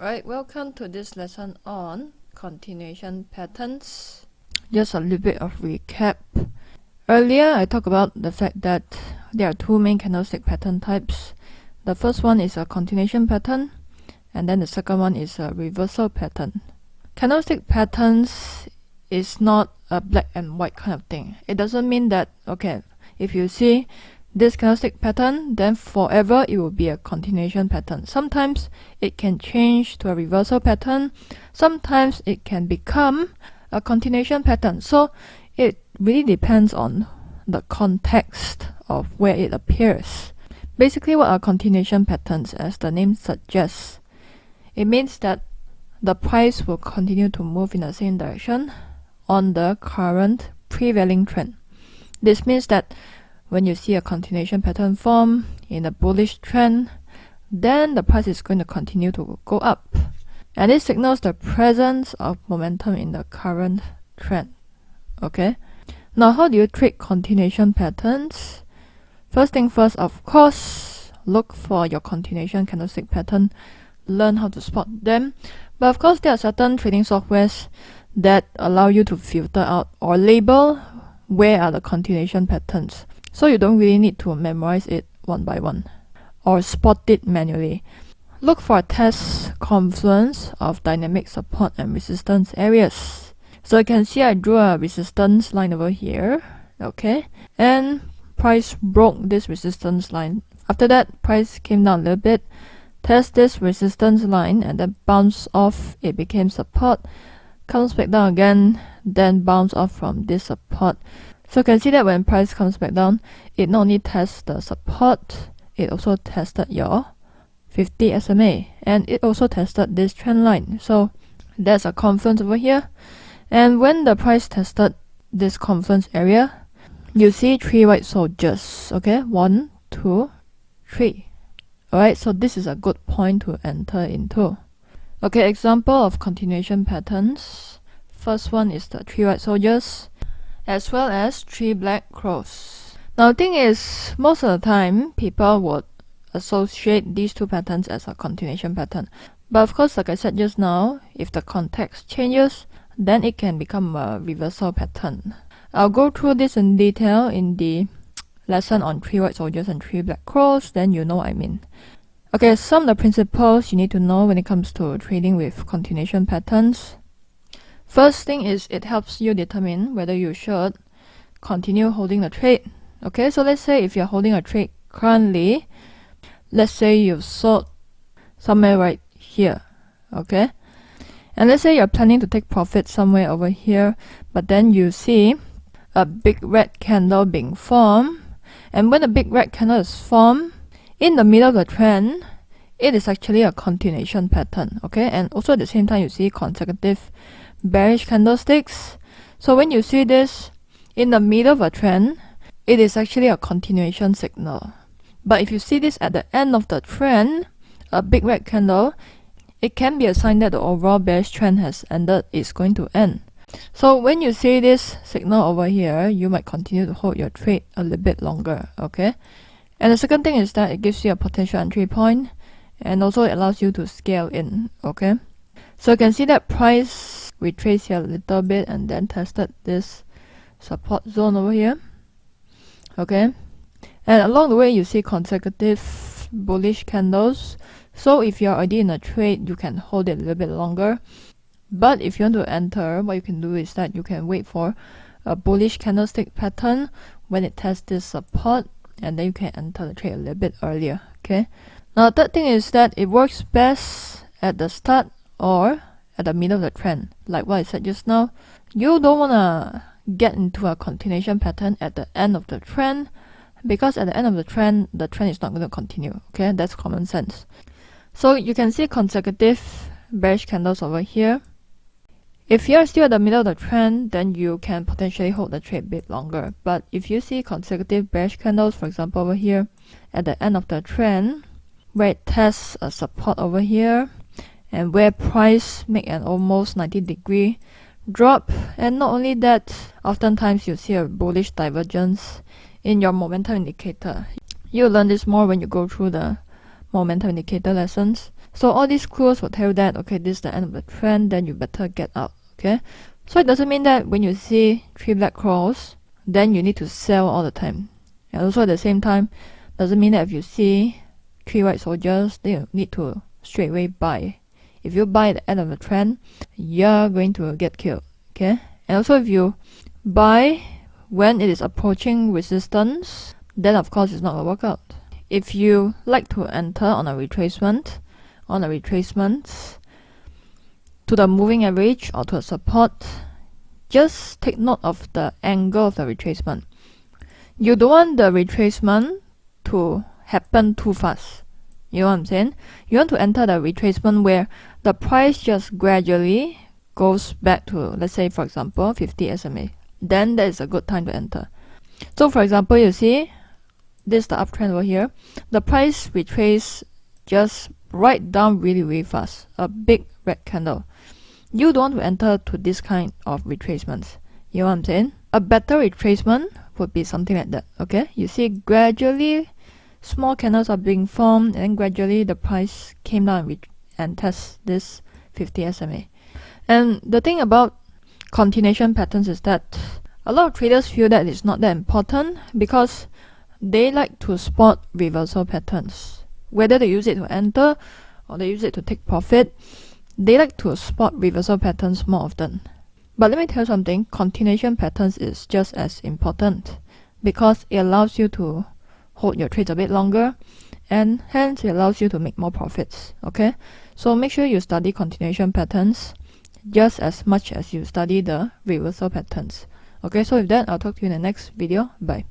Right, welcome to this lesson on continuation patterns. Just a little bit of recap. Earlier, I talked about the fact that there are two main candlestick pattern types. The first one is a continuation pattern, and then the second one is a reversal pattern. Candlestick patterns is not a black and white kind of thing. It doesn't mean that, okay, if you see this candlestick pattern, then forever it will be a continuation pattern. Sometimes it can change to a reversal pattern. Sometimes it can become a continuation pattern. So it really depends on the context of where it appears. Basically, what are continuation patterns? As the name suggests, it means that the price will continue to move in the same direction on the current prevailing trend. This means that when you see a continuation pattern form in a bullish trend, then the price is going to continue to go up. And this signals the presence of momentum in the current trend. Okay? Now, how do you trade continuation patterns? First thing first, of course, look for your continuation candlestick pattern. Learn how to spot them. But of course, there are certain trading softwares that allow you to filter out or label where are the continuation patterns. So you don't really need to memorize it one by one or spot it manually. Look for a test confluence of dynamic support and resistance areas. So you can see I drew a resistance line over here, okay? And price broke this resistance line. After that, price came down a little bit, test this resistance line and then bounce off. It became support, comes back down again, then bounce off from this support. So you can see that when price comes back down, it not only tests the support, it also tested your 50 SMA, and it also tested this trend line. So there's a confluence over here, and when the price tested this confluence area, you see three white soldiers. Okay, 1, 2, 3. Alright, so this is a good point to enter into. Okay, example of continuation patterns. First one is the three white soldiers, as well as three black crows. Now the thing is, most of the time people would associate these two patterns as a continuation pattern. But of course, like I said just now, if the context changes, then it can become a reversal pattern. I'll go through this in detail in the lesson on three white soldiers and three black crows, then you know what I mean. Okay, some of the principles you need to know when it comes to trading with continuation patterns. First thing is, it helps you determine whether you should continue holding the trade. Okay, so let's say if you're holding a trade currently, let's say you've sold somewhere right here, okay? And let's say you're planning to take profit somewhere over here, but then you see a big red candle being formed. And when a big red candle is formed in the middle of the trend, it is actually a continuation pattern, okay? And also at the same time, you see consecutive bearish candlesticks. So when you see this in the middle of a trend, it is actually a continuation signal. But if you see this at the end of the trend, a big red candle, it can be a sign that the overall bearish trend has ended, it's going to end. So when you see this signal over here, you might continue to hold your trade a little bit longer, okay? And the second thing is that it gives you a potential entry point, and also it allows you to scale in, okay? So you can see that price retraced here a little bit and then tested this support zone over here, okay? And along the way, you see consecutive bullish candles. So if you're already in a trade, you can hold it a little bit longer. But if you want to enter, what you can do is that you can wait for a bullish candlestick pattern when it tests this support, and then you can enter the trade a little bit earlier, okay? Now, the third thing is that it works best at the start or at the middle of the trend. Like what I said just now, you don't want to get into a continuation pattern at the end of the trend, because at the end of the trend is not going to continue, okay? That's common sense. So you can see consecutive bearish candles over here. If you're still at the middle of the trend, then you can potentially hold the trade a bit longer. But if you see consecutive bearish candles, for example over here, at the end of the trend, where it tests a support over here, and where price make an almost 90-degree drop, and not only that, oftentimes you see a bullish divergence in your momentum indicator. You'll learn this more when you go through the momentum indicator lessons. So all these clues will tell you that, okay, this is the end of the trend, then you better get out, okay? So it doesn't mean that when you see 3 black cross, then you need to sell all the time. And also at the same time, doesn't mean that if you see 3 white soldiers, then you need to straight away buy. If you buy at the end of the trend, you're going to get killed, okay? And also if you buy when it is approaching resistance, then of course it's not going to work out. If you like to enter on a retracement, to the moving average or to a support, just take note of the angle of the retracement. You don't want the retracement to happen too fast. You know what I'm saying? You want to enter the retracement where the price just gradually goes back to, let's say for example, 50 SMA. Then that is a good time to enter. So for example, you see this is the uptrend over here. The price retrace just right down really fast, a big red candle. You don't want to enter to this kind of retracements. You know what I'm saying? A better retracement would be something like that, okay? You see gradually small candles are being formed, and then gradually the price came down and test this 50 SMA. And the thing about continuation patterns is that a lot of traders feel that it's not that important because they like to spot reversal patterns. Whether they use it to enter or they use it to take profit, they like to spot reversal patterns more often. But let me tell you something, continuation patterns is just as important because it allows you to hold your trades a bit longer and hence it allows you to make more profits, okay? So make sure you study continuation patterns just as much as you study the reversal patterns. Okay, so with that, I'll talk to you in the next video. Bye.